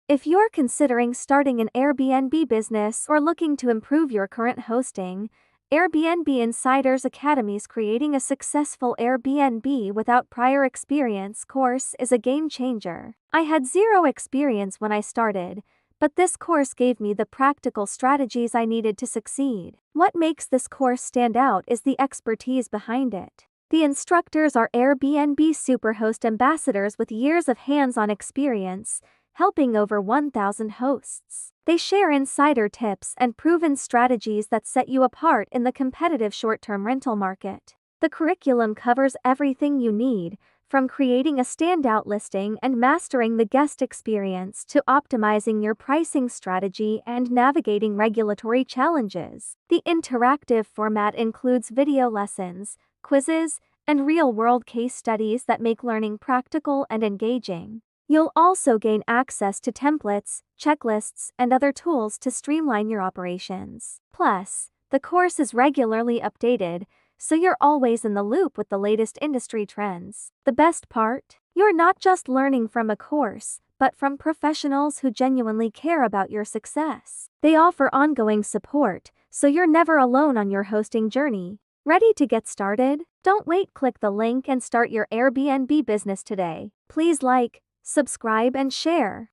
If you're considering starting an Airbnb business or looking to improve your current hosting, Airbnb Insider's Academy's Creating a Successful Airbnb Without Prior Experience course is a game changer. I had zero experience when I started, but this course gave me the practical strategies I needed to succeed. What makes this course stand out is the expertise behind it. The instructors are Airbnb Superhost ambassadors with years of hands-on experience, helping over 1,000 hosts. They share insider tips and proven strategies that set you apart in the competitive short-term rental market. The curriculum covers everything you need, from creating a standout listing and mastering the guest experience to optimizing your pricing strategy and navigating regulatory challenges. The interactive format includes video lessons, quizzes, and real-world case studies that make learning practical and engaging. You'll also gain access to templates, checklists, and other tools to streamline your operations. Plus, the course is regularly updated, so you're always in the loop with the latest industry trends. The best part? You're not just learning from a course, but from professionals who genuinely care about your success. They offer ongoing support, so you're never alone on your hosting journey. Ready to get started? Don't wait, click the link and start your Airbnb business today. Please like, subscribe and share.